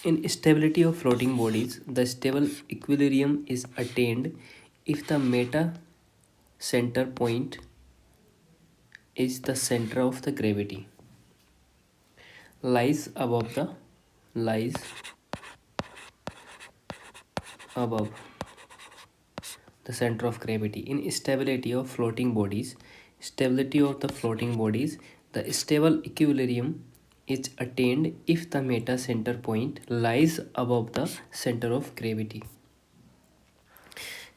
In stability of floating bodies, the stable equilibrium is attained if the meta center point is the center of the gravity lies above the center of gravity. In stability of the floating bodies, the stable equilibrium is attained if the meta center point lies above the center of gravity.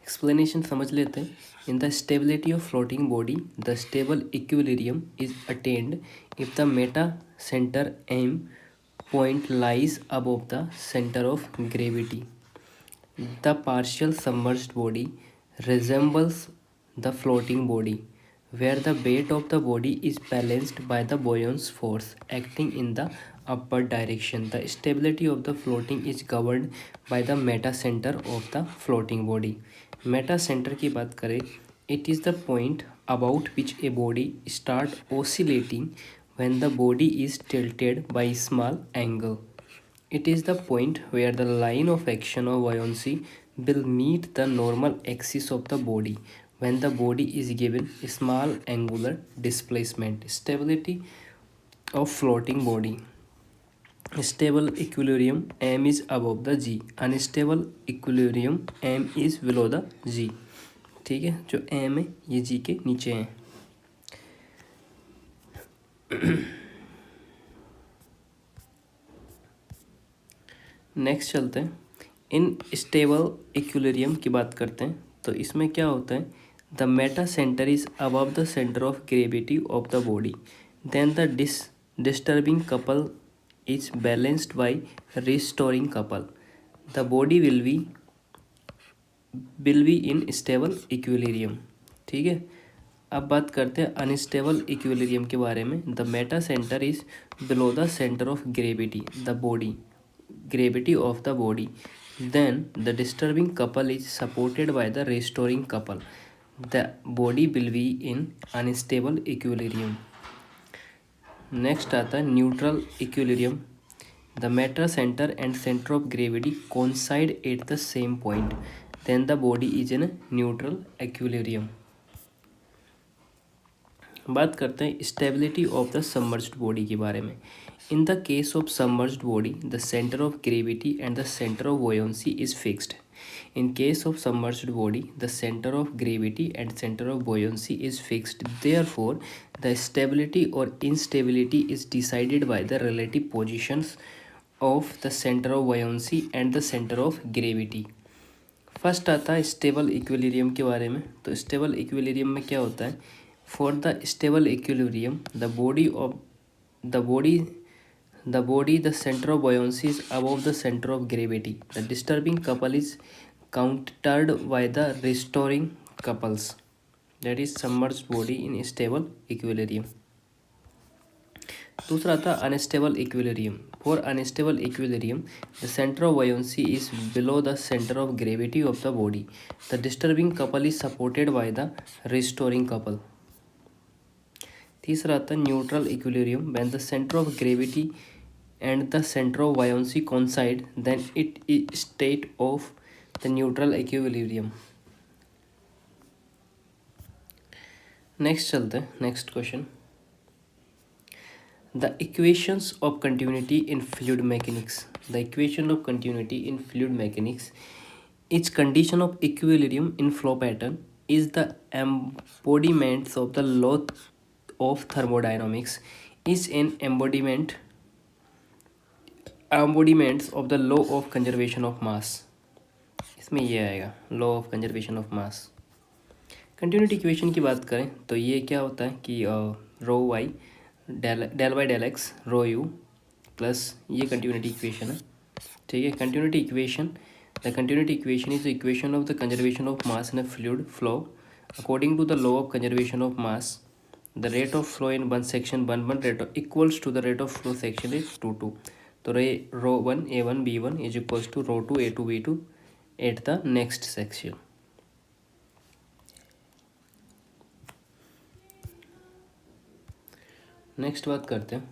Explanation समझ लेते हैं. In the stability of floating body the stable equilibrium is attained if the Meta centre M point lies above the center of gravity. The partial submerged body resembles the floating body, where the weight of the body is balanced by the buoyant force acting in the upward direction. The stability of the floating is governed by the meta center of the floating body. Meta center की बात करें, it is the point about which a body start oscillating when the body is tilted by a small angle. It is the point where the line of action of buoyancy will meet the normal axis of the body when the body is given a small angular displacement. Stability of floating body. Stable equilibrium m is above the g. Unstable equilibrium m is below the g. ठीक है, जो m है ये g के नीचे है. Next चलते हैं. इन स्टेबल इक्विलिब्रियम की बात करते हैं. तो इसमें क्या होता है, the Meta centre is above the centre of gravity of the body, then the disturbing couple is balanced by restoring couple. The body will be in stable equilibrium. ठीक है. अब बात करते हैं अनस्टेबल इक्विलिब्रियम के बारे में. The Meta centre is below the centre of gravity the body gravity of the body, then the disturbing couple is supported by the restoring couple. The body will be in unstable equilibrium. Next आता है neutral equilibrium. The meta center and center of gravity coincide at the same point, then the body is in neutral equilibrium. बात करते हैं stability of the submerged body के बारे में. In the case of submerged body, the center of gravity and the center of buoyancy is fixed. In case of submerged body, the center of gravity and center of buoyancy is fixed. Therefore, the stability or instability is decided by the relative positions of the center of buoyancy and the center of gravity. First आता है stable equilibrium के बारे में. तो stable equilibrium में क्या होता है, for the stable equilibrium the body the center of buoyancy is above the center of gravity. The disturbing couple is countered by the restoring couples. That is submerged body in stable equilibrium. दूसरा था unstable equilibrium. For unstable equilibrium the centre of buoyancy is below the center of gravity of the body. The disturbing couple is supported by the restoring couple. तीसरा आता है neutral equilibrium. When the centre of gravity and the center of buoyancy coincide, then it is state of the neutral equilibrium. Next चलते हैं. Next question. The equations of continuity in fluid mechanics. The equation of continuity in fluid mechanics is condition of equilibrium in flow pattern is the embodiments of the law of thermodynamics, is an embodiments of the law of conservation of mass. इसमें ये आएगा law of conservation of mass. Continuity equation की बात करें तो ये क्या होता है कि rho y del by del x rho u plus ये कंटिन्यूटी इक्वेशन है. ठीक है. Continuity equation, the continuity equation is the equation of the conservation of mass in a fluid flow according to the law of conservation of mass. The rate of flow in one section one rate equals to the rate of flow section is 2 तो rho one A1 B1 is equals to rho two A2 B2 at the next section. Next बात करते हैं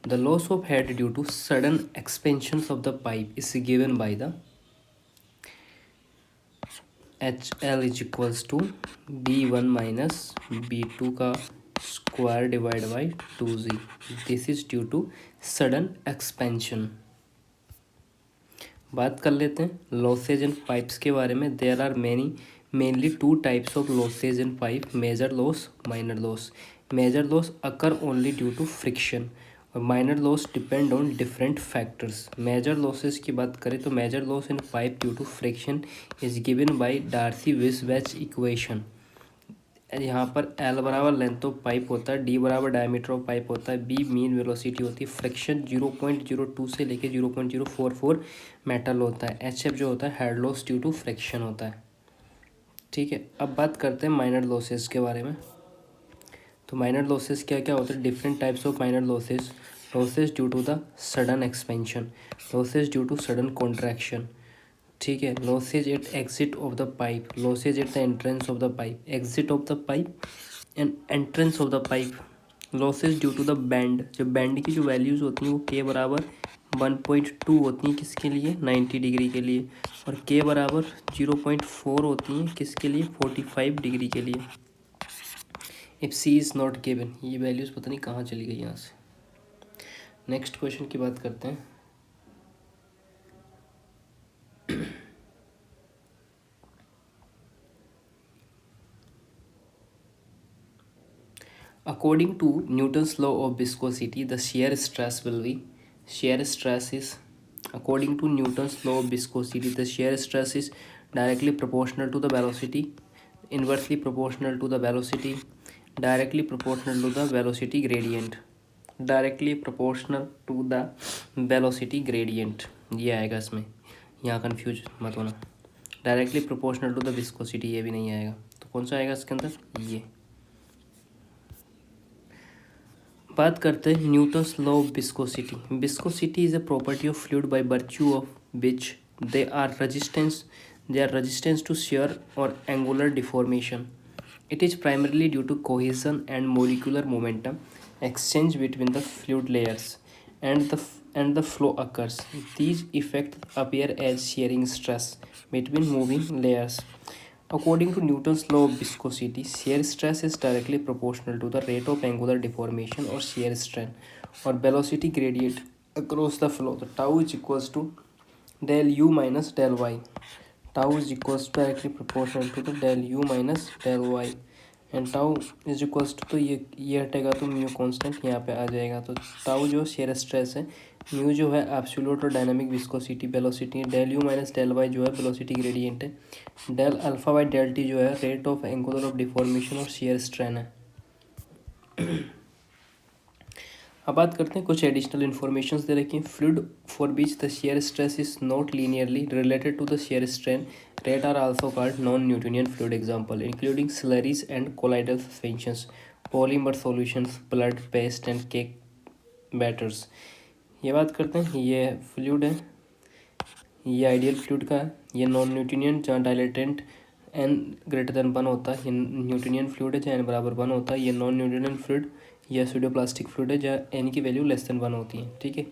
The loss of head due to sudden expansions of the pipe is given by the HL is equals to B1 minus B2 का square divide by 2Z. This is due to sudden expansion. बात कर लेते हैं losses in pipes के बारे में. There are mainly two types of losses in pipe, major loss, minor loss. Major loss occur only due to friction और minor loss depend on different factors. Major losses की बात करें तो major loss in pipe due to friction is given by Darcy Weisbach equation. यहाँ पर L बराबर length of pipe होता है, D बराबर डायमीटर ऑफ पाइप होता है, B मीन वेलोसिटी होती है, फ्रिक्शन 0.02 से लेके 0.044 मेटल होता है, HF जो होता है head loss due to friction होता है. ठीक है, अब बात करते हैं माइनर लॉसेस के बारे में. तो माइनर लॉसेस क्या क्या होते हैं? Different types of minor losses. Losses due to the sudden expansion, losses due to sudden contraction. ठीक है, losses at exit of the pipe, losses at the entrance of the pipe, exit of the pipe and entrance of the pipe. Losses due to the bend, जो bend की जो values होती हैं वो के बराबर 1.2 होती हैं किसके लिए? 90 डिग्री के लिए. और के बराबर 0.4 होती हैं किसके लिए? 45 डिग्री के लिए. If C is not given, ये वैल्यूज़ पता नहीं कहाँ चली गई यहाँ से. नेक्स्ट क्वेश्चन की बात करते हैं. According to Newton's law of viscosity, the shear stress will be, shear stress is, according to Newton's law of viscosity, the shear stress is directly proportional to the velocity, inversely proportional to the velocity, directly proportional to the velocity gradient, directly proportional to the velocity gradient. ये आएगा इसमें, यहाँ confuse मत होना. Directly proportional to the viscosity ये भी नहीं आएगा. तो कौन सा आएगा इसके अंदर? ये. बात करते हैं Newton's law of viscosity. Viscosity is a property of fluid by virtue of which they are resistance to shear और angular deformation. It is primarily due to cohesion and molecular momentum exchange between the fluid layers and the flow occurs. These effects appear as shearing stress between moving layers. According to Newton's law of viscosity, shear stress is directly proportional to the rate of angular deformation or shear strain or velocity gradient across the flow. The tau is equals to del u minus del y. Tau is equals to directly proportional to the del u minus del y. And tau is equals to, तो ये हटेगा तो mu constant यहाँ पे आ जाएगा. तो tau जो shear stress है, म्यू जो है एब्सोल्यूट और dynamic viscosity velocity, del U minus del Y जो है वेलोसिटी ग्रेडियंट है, del alpha by del T जो है rate of angular of deformation और शेयर स्ट्रेन है. अब बात करते हैं कुछ एडिशनल इन्फॉर्मेशन दे रखी हैं. Fluid for which the shear stress is not linearly related to the shear strain rate are also called non Newtonian fluid. Example including slurries and colloidal suspensions, polymer solutions, blood, paste and cake batters. ये बात करते हैं, ये fluid है, ये ideal fluid का है. ये नॉन न्यूटोनियन जहाँ डायलेटेंट n ग्रेटर देन 1 होता है, ये न्यूटोनियन फ्लूइड है जहाँ n बराबर 1 होता है. ये नॉन न्यूटोनियन फ्लूइड यह सूडो प्लास्टिक फ्लूइड है जहाँ n की वैल्यू लेस देन 1 होती है. ठीक है,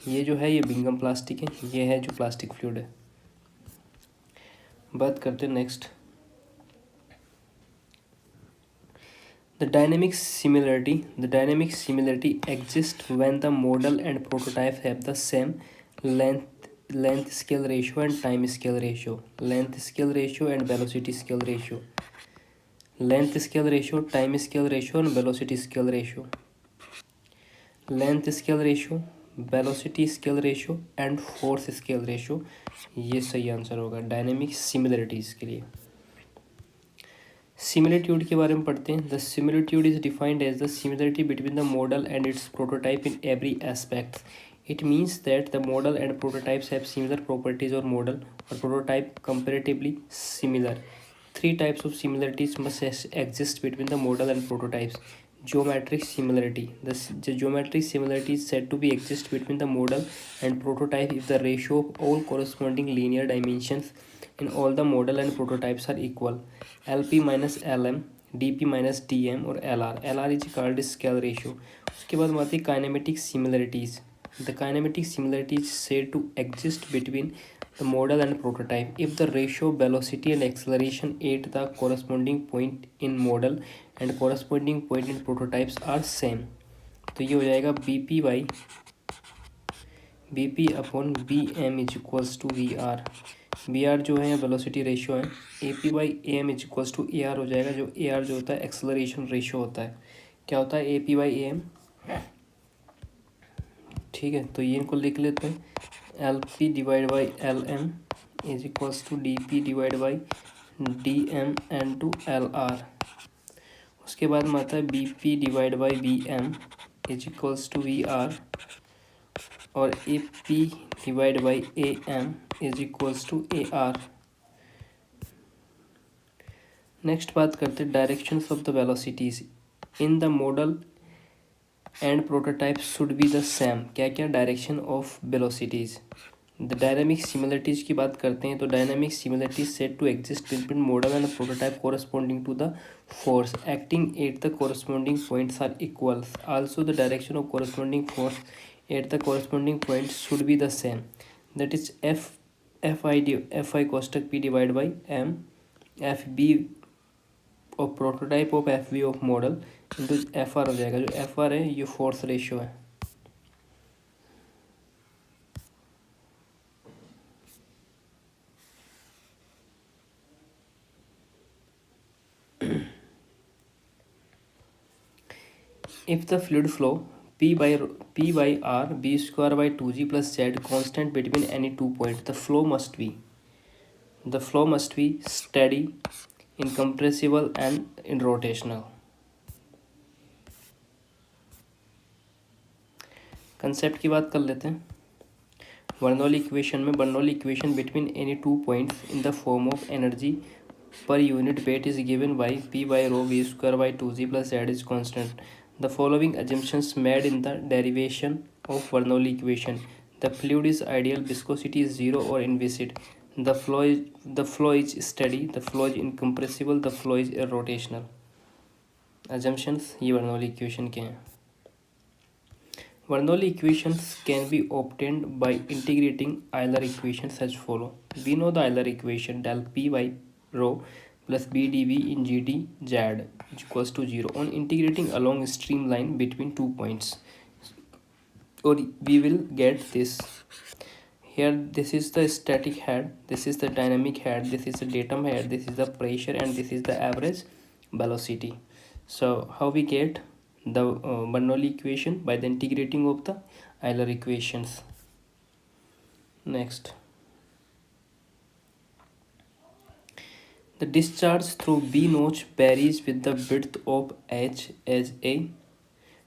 ये जो है ये बिंगम प्लास्टिक है, ये है जो प्लास्टिक फ्लूइड है. बात करते हैं next. The dynamic similarity exist when the model and prototype have the same length scale ratio and time scale ratio. Length scale ratio and velocity scale ratio. Length scale ratio, time scale ratio और velocity scale ratio. Length scale ratio, velocity scale ratio and force scale ratio, ये सही answer होगा dynamic similarities के लिए. Similitude के बारे में पढ़ते हैं. The similitude is defined as the similarity between the model and its prototype in every aspect. It means that the model and prototypes have similar properties or model or prototype comparatively similar. Three types of similarities must exist between the model and prototypes. Geometric similarity. The geometric similarity is said to be exist between the model and prototype if the ratio of all corresponding linear dimensions in all the model and prototypes are equal. LP minus LM D P minus D M और L R. L R is called scale ratio. उसके बाद आती है kinematic similarities. The kinematic similarity is said to exist between the model and prototype if the ratio velocity and acceleration at the corresponding point in model and corresponding point in prototypes are same. तो ये हो जाएगा B P upon B M is equals to V R. We are जो है velocity ratio है, A P by A M is equals to A R हो जाएगा, जो ए आर जो होता है एक्सेलरेशन रेशियो होता है। क्या होता है? A P by A M. ठीक है, तो ये इनको लिख लेते हैं, L P divide by L M is equals to D P divide by D M and to L R. उसके बाद में आता है B P divide by B M is equals to V R और A P divide by A M is equals to A R. Next बात करते हैं directions of the velocities in the model and prototype should be the same. क्या क्या direction of velocities. The dynamic similarities की बात करते हैं तो dynamic similarities set to exist between model and prototype corresponding to the force acting at the corresponding points are equal. Also the direction of corresponding force at the corresponding point should be the same, that is fi कोष्टक p divided by m fb of prototype of fb of model into fr हो जाएगा। जो fr है ये force ratio है। if the fluid flow p by r b square by 2g plus z constant between any 2 points, the flow must be steady, incompressible and in rotational. Concept की बात कर लेते हैं। बर्नौली इक्वेशन में Bernoulli equation between any 2 points in the form of energy per unit weight is given by p by rho v square by 2g plus z is constant. The following assumptions made in the derivation of Bernoulli equation: the fluid is ideal, viscosity is zero or inviscid, the flow is steady, the flow is incompressible, the flow is rotational. Assumptions ये Bernoulli equation के हैं। Bernoulli equations can be obtained by integrating Euler equations as follow. We know the Euler equation del p by rho plus b dv in gd z is equals to 0 on integrating along a streamline between 2 points, or we will get this. Here this is the static head, this is the dynamic head, this is the datum head, this is the pressure and this is the average velocity. So how we get the Bernoulli equation? By the integrating of the Euler equations. Next, the discharge through B notch varies with the width of h as a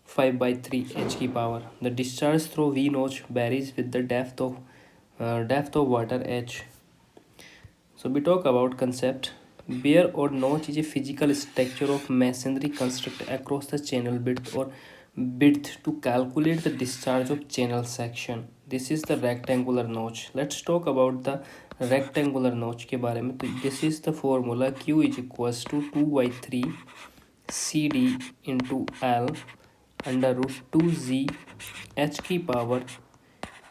5 by 3 h की power. The discharge through V notch varies with the depth of water h. So we talk about concept. Weir or notch is a physical structure of masonry constructed across the channel width to calculate the discharge of channel section. This is the rectangular notch. Let's talk about the rectangular notch के बारे में। तो this is the formula Q is equals to 2 by 3 CD into L under root 2Z H की power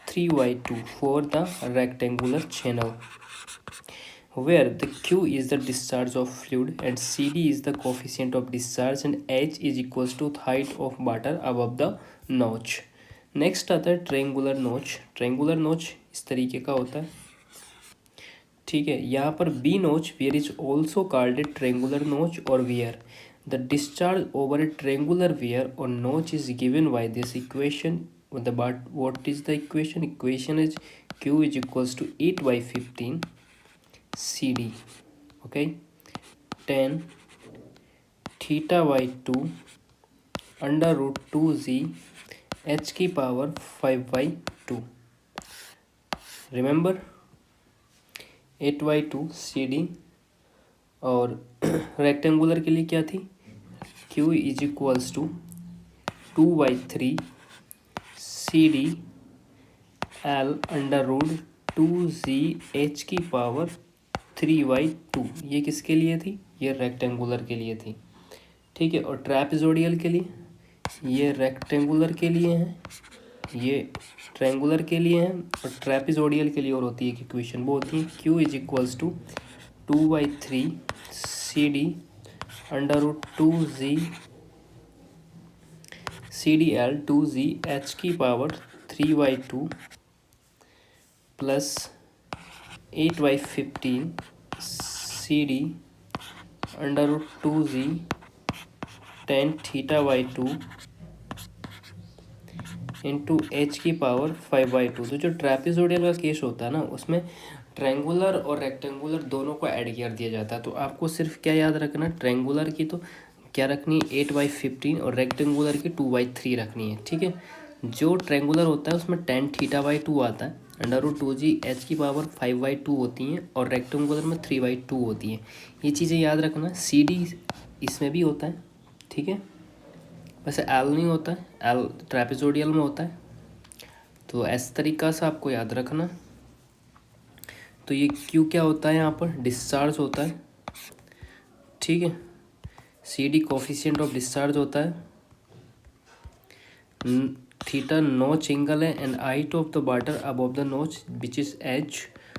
3 by 2 for the rectangular channel, where the Q is the discharge of fluid and CD is the coefficient of discharge and H is equals to the height of water above the notch. Next आता है triangular नोच। Triangular नोच इस तरीके का होता है, ठीक है। यहाँ पर V notch weir is also called a triangular notch और weir the discharge over a triangular weir और notch is given by this equation. what is the equation? Equation is Q is equals to 8 by 15 CD, okay, 10 theta by 2 under root 2Z h की power 5 by 2. Remember 8 by 2 CD और rectangular के लिए क्या थी? Q is equals to 2 by 3 CD L under root 2Z h की power 3 by 2। ये किसके लिए थी? ये रेक्टेंगुलर के लिए थी। ठीक है। और ट्रैपेजोडियल के लिए ये रेक्टेंगुलर के लिए है, ये ट्रायंगुलर के लिए है, और ट्रैपेजोडियल के लिए और होती है एक इक्वेशन, वो होती है Q is equals to 2/3 CD √2Z CDL 2Z h की power 3/2 plus 8/15 CD √2Z tan θ/2 into H की पावर 5/2। तो जो ट्रैपेजोडियल का केस होता है ना, उसमें ट्रायंगुलर और रेक्टेंगुलर दोनों को ऐड कर दिया जाता है। तो आपको सिर्फ क्या याद रखना, ट्रायंगुलर की तो क्या रखनी है 8/15 और रेक्टेंगुलर की 2/3 रखनी है। ठीक है। जो ट्रायंगुलर होता है उसमें tan θ/2 आता है, √2Z h की पावर 5/2 होती हैं, और रेक्टेंगुलर में 3/2 होती हैं। ये चीज़ें याद रखना। CD इसमें भी होता है, ठीक है, वैसे एल नहीं होता है, एल ट्रैपेजोडियल में होता है। तो इस तरीक़ा से आपको याद रखना। तो ये क्यू क्या होता है, यहाँ पर डिस्चार्ज होता है, ठीक है। CD कोफिशिएंट ऑफ डिस्चार्ज होता है, थीटा नोच एंगल है, and height of the water above the notch which is h।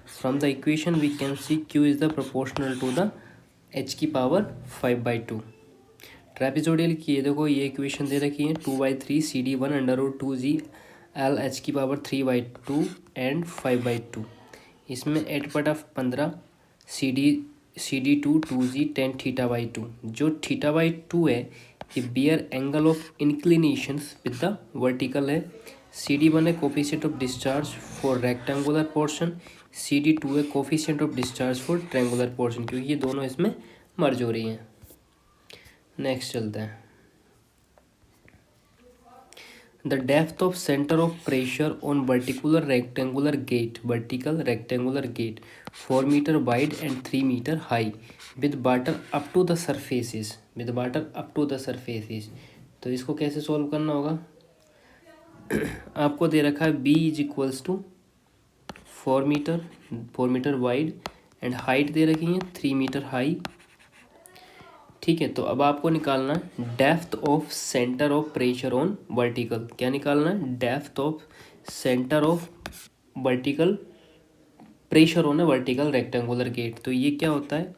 From the equation we can see Q is the proportional to the h की power 5/2। Trapezoidal की ये देखो, ये equation दे रखी है 2/3 CD1 √2Z L h की power 3/2 and 5/2। इसमें 8/15 CD2 2Z tan θ/2। जो θ/2 है ये weir angle of inclinations with the vertical है। CD1 है coefficient of discharge for rectangular portion, CD2 है coefficient of discharge for triangular portion, क्योंकि ये दोनों इसमें मर्ज हो रही हैं। नेक्स्ट चलते हैं। The depth of centre of pressure on vertical rectangular gate, vertical rectangular gate 4 metre wide and 3 metre high with water up to the surfaces, with water up to the surfaces. तो इसको कैसे solve करना होगा, आपको दे रखा है B is equals to 4 metre wide and height दे रखी है 3 मीटर हाई, ठीक है। तो अब आपको निकालना है depth of centre of pressure on vertical. क्या निकालना है, depth of centre of vertical pressure on a vertical rectangular gate. तो ये क्या होता है,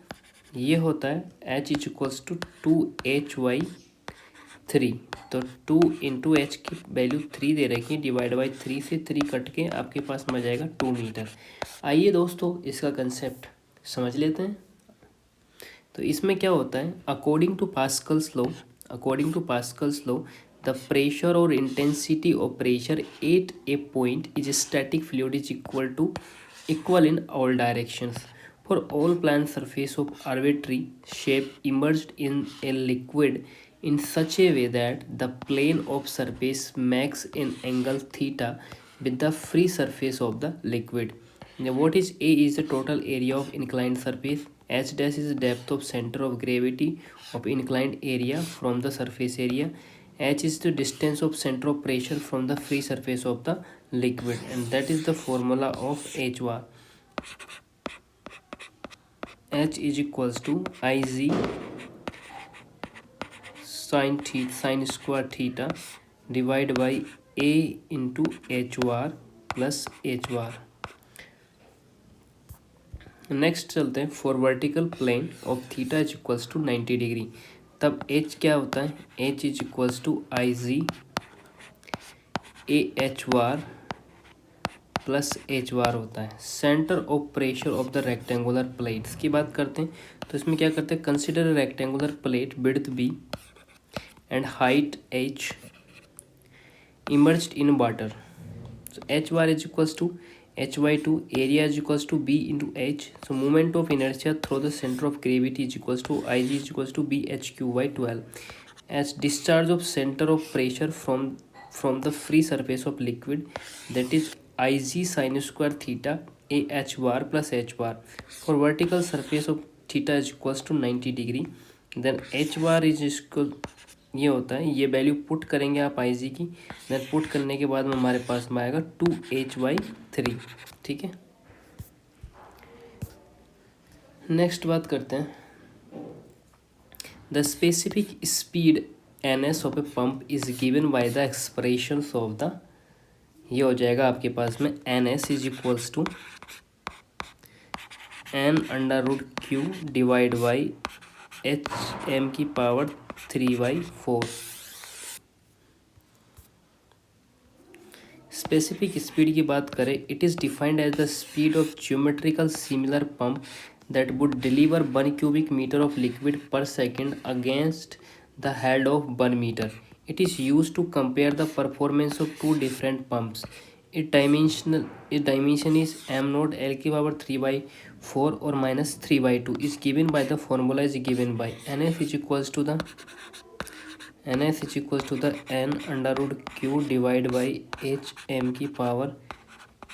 ये होता है H is equals to 2H/3। तो 2 इंटू एच की वैल्यू 3 दे रखी है, डिवाइड बाई 3 से 3 कट के आपके पास में जाएगा 2 मीटर। आइए दोस्तों इसका कंसेप्ट समझ लेते हैं। तो इसमें क्या होता है, according to Pascal's law the pressure और intensity of pressure at a point is static fluid is equal in all directions for all plane surface of arbitrary shape immersed in a liquid in such a way that the plane of surface makes an angle theta with the free surface of the liquid. Now what is A is the total area of inclined surface, H dash is the depth of center of gravity of inclined area from the surface area, H is the distance of center of pressure from the free surface of the liquid, and that is the formula of H bar. H is equals to Iz sin square theta divide by A into H bar plus H bar. Next चलते हैं, for vertical plane of theta is equals to 90 degree. तब H क्या होता है, H is equals to Iz AH bar plus H bar होता है। Centre of pressure of the rectangular plates की बात करते हैं, तो इसमें क्या करते हैं, consider rectangular plate width B and height h immersed in water. So h bar is equals to h/2, area is equals to B into h. So moment of inertia through the center of gravity is equals to Ig is equals to BH/12. As discharge of center of pressure from the free surface of liquid, that is Ig sin square theta AH bar plus H bar. For vertical surface of theta is equals to 90 degree. Then H bar is equal, ये होता है, ये value put करेंगे आप आई जी की, then put करने के बाद में हमारे पास में आएगा 2H/3, ठीक है। नेक्स्ट बात करते हैं, the specific speed ns of a pump is given by the expressions of the, ये हो जाएगा आपके पास में ns is equals to n√q divide by hm की पावर 3/4। स्पेसिफिक स्पीड की बात करें, it is defined as the speed of geometrical similar pump that would deliver 1 cubic meter of liquid per second against the head of 1 meter. It is used to compare the performance of two different pumps. Its dimension is m naught l की power 3/4 और minus 3/2 is given by the formula is given by nf is equals to the n√q divide by H M की power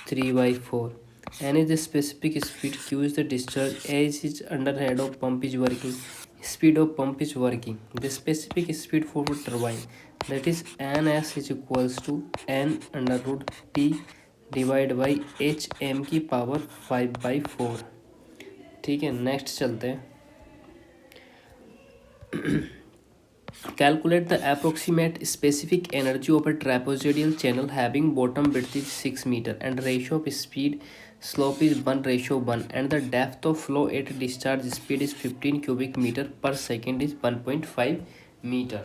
3/4। n is the specific speed, q is the discharge, as is under head of pump is working, speed of pump is working. The specific speed for turbine, that is ns is equals to n√t divide by H M की power 5/4। ठीक है, next चलते हैं। Calculate the approximate specific energy of a trapezoidal channel having bottom width is 6 meter and ratio of speed slope is 1:1 and the depth of flow at discharge speed is 15 cubic meter per second is 1.5 metre.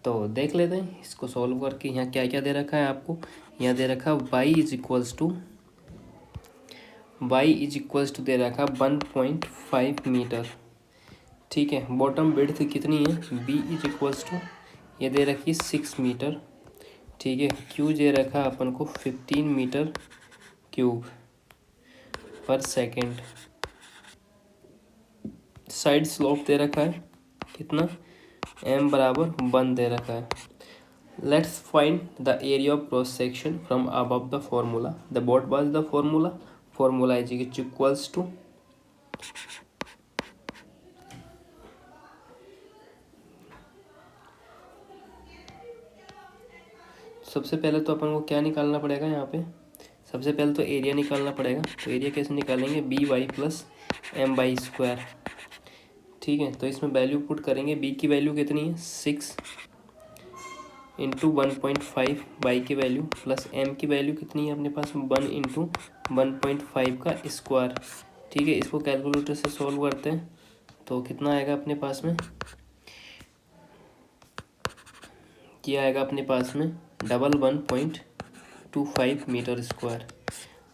तो देख लेते हैं इसको solve करके। यहाँ क्या क्या दे रखा है आपको, यहाँ दे रखा y इज इक्वल्स टू दे रखा 1.5 मीटर। ठीक है, बॉटम विड्थ कितनी है, b इज इक्वल्स टू ये दे रखी 6 मीटर। ठीक है, q दे रखा अपन को 15 metre cube per second. Side slope दे रखा है कितना, m बराबर 1 दे रखा है। Let's find the area of cross section from above the formula. The what was the formula is equals to सबसे पहले तो अपन को क्या निकालना पड़ेगा, यहाँ पे सबसे पहले तो एरिया निकालना पड़ेगा। तो एरिया कैसे निकालेंगे, B Y plus M by square. ठीक है, तो इसमें वैल्यू पुट करेंगे। बी की वैल्यू कितनी है 6 इंटू 1.5, वाई की वैल्यू प्लस एम की वैल्यू कितनी है अपने पास 1 इंटू 1.5 का स्क्वायर। ठीक है, इसको कैलकुलेटर से सॉल्व करते हैं तो कितना आएगा अपने पास में, ये आएगा अपने पास में 1.25 मीटर स्क्वायर।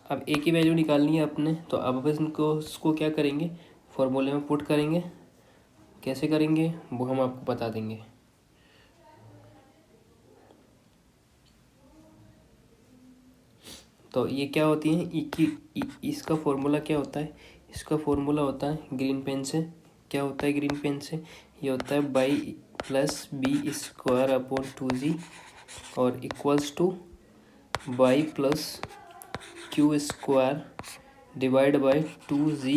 अब ए की वैल्यू निकालनी है अपने, तो अब इसको क्या करेंगे, फॉर्मूले में पुट करेंगे। कैसे करेंगे वो हम आपको बता देंगे। तो ये क्या होती है इसका फॉर्मूला क्या होता है, इसका फॉर्मूला होता है ग्रीन पेन से, क्या होता है ग्रीन पेन से, ये होता है Y plus V square upon 2g और equals to Y plus Q square divide by 2g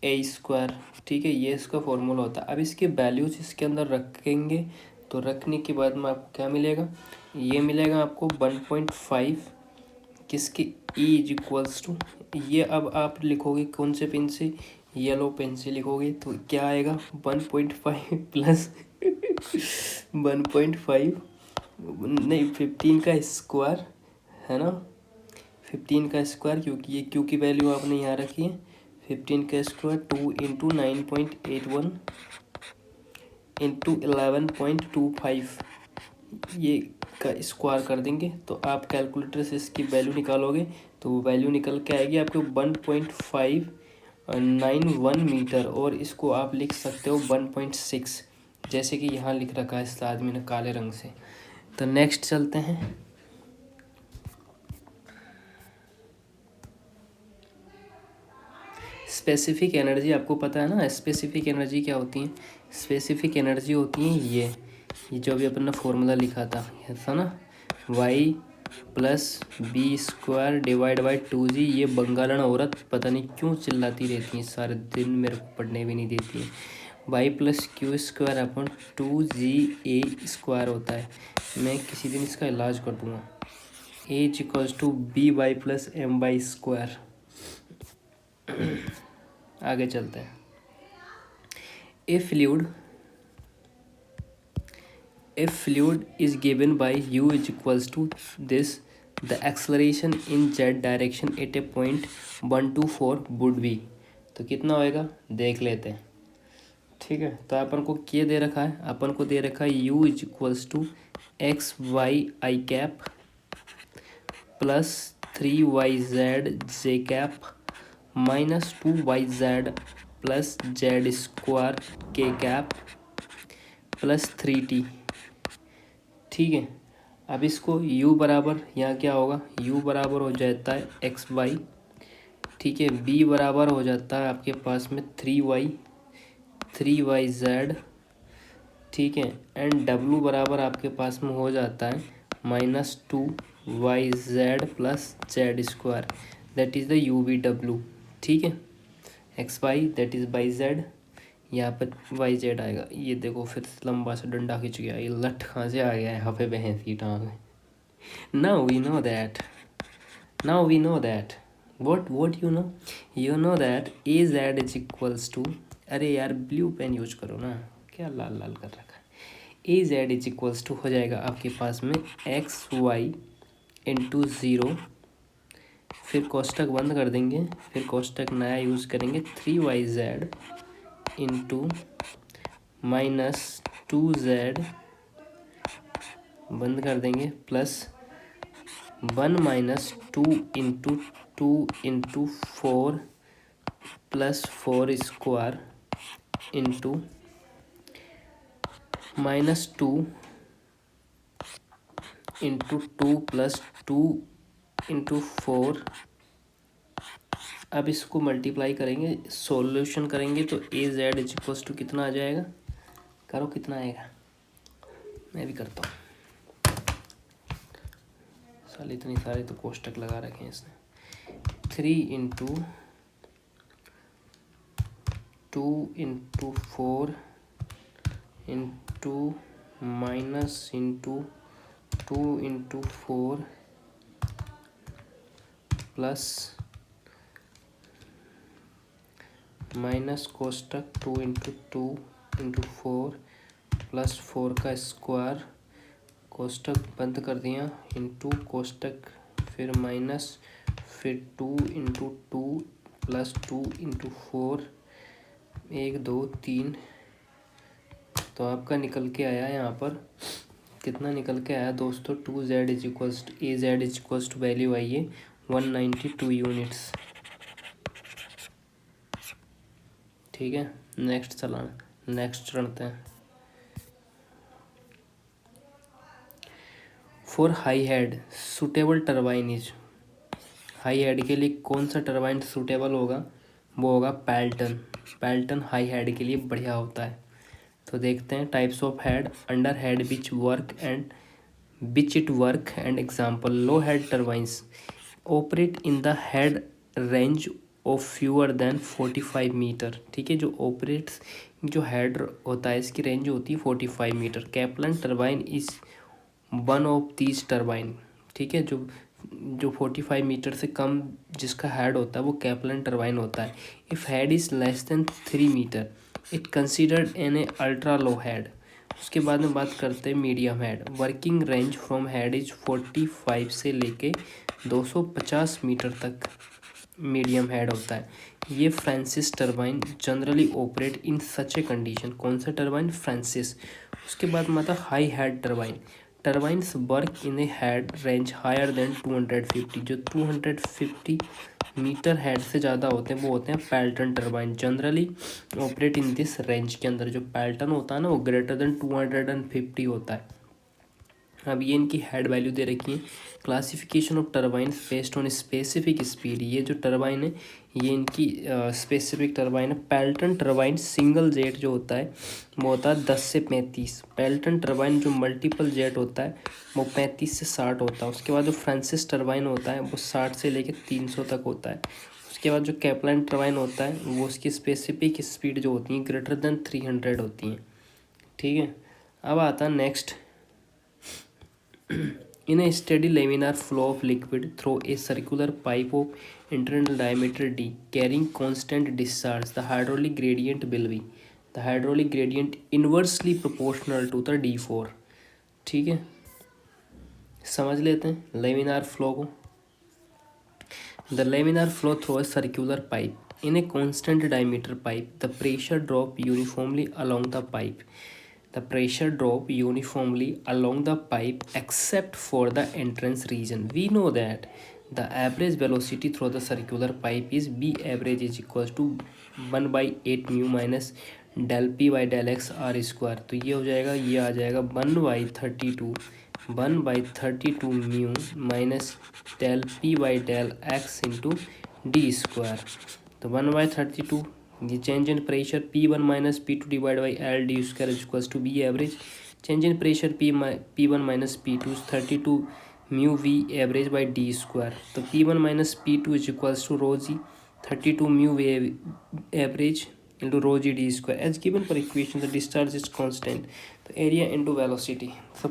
A square. ठीक है, ये इसका फॉर्मूला होता है। अब इसके वैल्यूज इसके अंदर रखेंगे तो रखने के बाद में आपको क्या मिलेगा, ये मिलेगा आपको 1.5 किसके ई इज इक्वल्स टू, ये अब आप लिखोगे कौन से पेन से, येलो पेन से लिखोगे तो क्या आएगा 1.5 प्लस 1.5 नहीं 15 का स्क्वायर है ना, 15 का स्क्वायर क्योंकि ये क्यू की वैल्यू आपने यहाँ रखी है 15 का स्क्वायर 2 इंटू 9.81 इंटू 11.25 ये का स्क्वायर कर देंगे तो आप कैलकुलेटर से इसकी वैल्यू निकालोगे तो वैल्यू निकल के आएगी आपको 1.591 मीटर और इसको आप लिख सकते हो 1.6 जैसे कि यहाँ लिख रखा है इस आदमी ने काले रंग से। तो नेक्स्ट चलते हैं। स्पेसिफिक एनर्जी आपको पता है ना, स्पेसिफिक एनर्जी क्या होती है, स्पेसिफिक एनर्जी होती है ये जो अभी अपन ने फॉर्मूला लिखा था ना, Y plus V square divide by 2g। ये बंगालन औरत पता नहीं क्यों चिल्लाती रहती है सारे दिन, मेरे को पढ़ने भी नहीं देती है। Y plus Q square upon 2g A square होता है, मैं किसी दिन इसका इलाज कर दूँगा। A is equals to B Y plus M Y square. आगे चलते हैं। A fluid is given by u is equals to this, the acceleration in z direction at a point 124 would be, तो कितना होएगा देख लेते हैं। ठीक है, तो अपन को क्या दे रखा है, अपन को दे रखा है u is equals to X Y I cap plus 3yz J cap minus 2yz plus Z square K cap plus 3t। ठीक है, अब इसको u बराबर यहाँ क्या होगा, u बराबर हो जाता है एक्स वाई। ठीक है, b बराबर हो जाता है आपके पास में 3yz। ठीक है, एंड w बराबर आपके पास में हो जाता है -2yz plus Z square, that is the U V W. ठीक है, X Y that is by Z, यहाँ पर वाई जेड आएगा। ये देखो फिर लंबा सा डंडा खिंच गया, ये लठ कहाँ से आ गया है यहाँ पे भैंस की टांग में। Now we know that what you know that a z is equals to, अरे यार ब्लू पेन यूज करो ना, क्या लाल लाल कर रखा है। ए जेड इज इक्वल्स टू हो जाएगा आपके पास में एक्स वाई इंटू ज़ीरो, फिर कोष्टक बंद कर देंगे, फिर कोष्टक नया यूज़ करेंगे 3yz इंटू -2z बंद कर देंगे plus 1 - 2 into 4 plus 4 square into -2 into 2 plus 2 into 4। अब इसको मल्टीप्लाई करेंगे, सॉल्यूशन करेंगे तो ए जेड इज इक्वल्स टू कितना आ जाएगा, करो कितना आएगा, मैं भी करता हूँ। साल इतनी सारे तो कोष्टक लगा रखे हैं इसने। 3 into 2 into 4 into minus into 2 into 4 plus minus कोष्टक 2 इंटू 4 प्लस 4 का स्क्वायर, कोष्टक बंद कर दिया, इंटू कोष्टक फिर माइनस फिर 2 इंटू 2 प्लस 2 इंटू 4, 1 2 3। तो आपका निकल के आया यहाँ पर कितना निकल के आया दोस्तों, 2z is equals to A Z is equals to value आई है 192 यूनिट्स। ठीक है, नेक्स्ट चलते हैं। For high head suitable turbine is, high head के लिए कौन सा टरबाइन सूटेबल होगा, वो होगा पैल्टन हाई हेड के लिए बढ़िया होता है। तो देखते हैं types of head, under head which it work and example. Low head turbines operate in the head range of fewer than 45 metre. ठीक है, जो हेड होता है इसकी रेंज होती है 45 metre. Kaplan turbine is one of these turbine. ठीक है, जो 45 मीटर से कम जिसका हेड होता है वो कैप्लन टरबाइन होता है। If head is less than 3 metre it considered an a ultra low head. उसके बाद में बात करते हैं medium head. Working range from head is 45 से लेके 250 मीटर तक मीडियम हेड होता है। ये Francis turbine generally operate in such a condition. कौन सा टरबाइन, फ्रांसिस। उसके बाद में आता है high head turbine. Turbines work in a head range higher than 250। जो 250 मीटर हेड से ज़्यादा होते हैं वो होते हैं Pelton turbine. Generally operate in this range के अंदर जो पैल्टन होता है ना वो ग्रेटर देन 250 होता है। अब ये इनकी हेड वैल्यू दे रखी है। Classification of turbines based on specific speed. ये जो टरबाइन है ये इनकी स्पेसिफिक टरबाइन है। पैल्टन टरबाइन सिंगल जेट जो होता है वो होता है 10 से 35। पैल्टन टरबाइन जो मल्टीपल जेट होता है वो 35 से 60 होता है। उसके बाद जो फ्रांसिस टरबाइन होता है वो 60 से लेकर 300 तक होता है। उसके बाद जो कैप्लाइन टरबाइन होता है वो उसकी स्पेसिफिक स्पीड जो होती है ग्रेटर देन 300 होती हैं। ठीक है, अब आता है next. In a steady laminar flow of liquid through a circular pipe of internal diameter d carrying constant discharge, the hydraulic gradient will be। The hydraulic gradient inversely proportional to the d4। ठीक है, समझ लेते हैं laminar flow को। The laminar flow through a circular pipe in a constant diameter pipe, the pressure drop uniformly along the pipe, the pressure drop uniformly along the pipe except for the entrance region. We know that the average velocity through the circular pipe is B average is equals to 1 by 8 mu minus del p by del x r square। तो ये हो जाएगा, ये आ जाएगा 1/32 mu minus del p by del x into D square. तो 1/32, ये change in pressure P1 minus P2 divide by L D square equals to V average. Change in pressure P1 minus P2 32 mu V average by D square. तो P1 minus P2 is equals to rho G 32 mu V average into rho G D square. As given per equation the discharge is constant, तो area into velocity, तो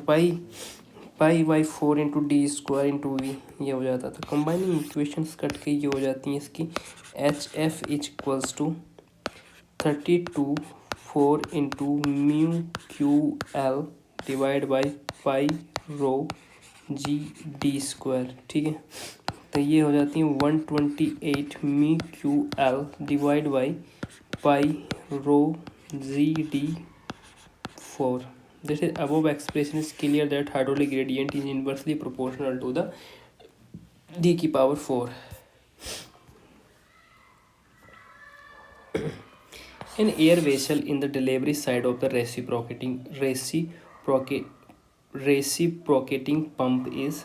pi by 4 into D square into V ये हो जाता। तो combining equations cut के ये हो जाती हैं इसकी, H F is equals to 32 into mu Q L divide by pi rho G D square. ठीक है, तो ये हो जाती है 128 mu Q L divide by pi rho G D 4। This is above expression is clear that hydraulic gradient is inversely proportional to the d की power 4। An air vessel in the delivery side of the reciprocating pump is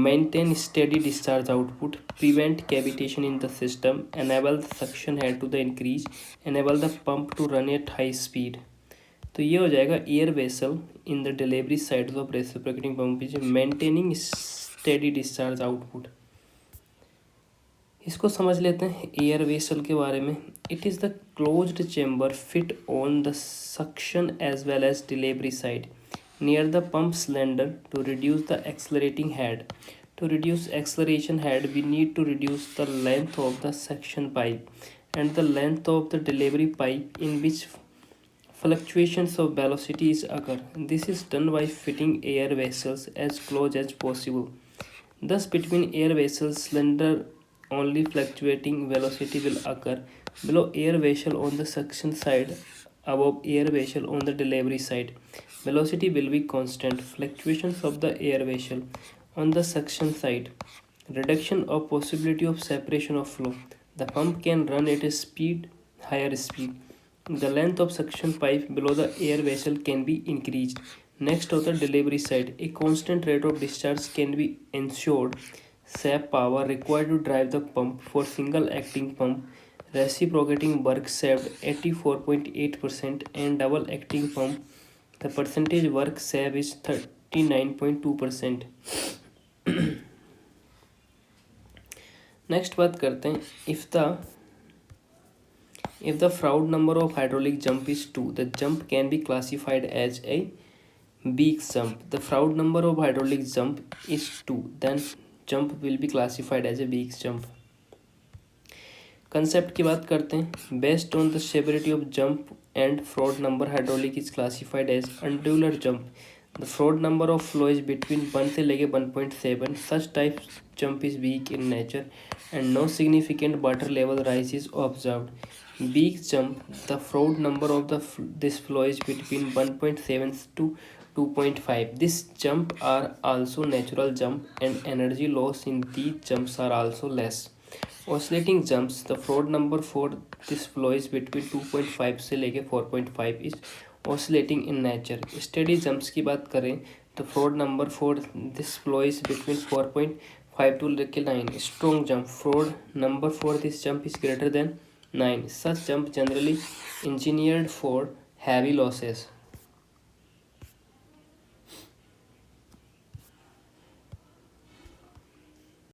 maintain steady discharge output, prevent cavitation in the system, enable the suction head to the increase, enable the pump to run at high speed। तो ये हो जाएगा air vessel in the delivery side of reciprocating pump is maintaining steady discharge output. इसको समझ लेते हैं air vessel के बारे में। It is the closed chamber fit on the suction as well as delivery side near the pump cylinder to reduce the accelerating head. To reduce acceleration head, we need to reduce the length of the suction pipe and the length of the delivery pipe in which fluctuations of velocities occur. This is done by fitting air vessels as close as possible. Thus, between air vessels cylinder only fluctuating velocity will occur below air vessel on the suction side, above air vessel on the delivery side. Velocity will be constant. Fluctuations of the air vessel on the suction side. Reduction of possibility of separation of flow. The pump can run at a higher speed. The length of suction pipe below the air vessel can be increased. Next, on the delivery side, a constant rate of discharge can be ensured. Sap power required to drive the pump for single acting pump reciprocating work saved 84.8% and double acting pump the percentage work saved is 39.2%। Next बात करते हैं if the Froude number of hydraulic jump is 2 the jump can be classified as a बीक्स jump. The Froude number of hydraulic jump is 2 then jump will be classified as a बीक्स jump. Concept की बात करते हैं। Based on the severity of jump and Froude number hydraulic is classified as undular jump. The Froude number of flow is between 1 से लेके 1.7। Such type jump is weak in nature and no significant water level rise is observed. Weak jump the Froude number of this flow is between 1.7 to 2.5। This jump are also natural jump and energy loss in these jumps are also less. Oscillating jumps the fraud number for this flow is between 2.5 से लेके 4.5 is oscillating in nature. Steady jumps की बात करें तो fraud number for this flow is between 4.5 to लेके 9. Strong jump fraud number for this jump is greater than 9. Such jump generally engineered for heavy losses.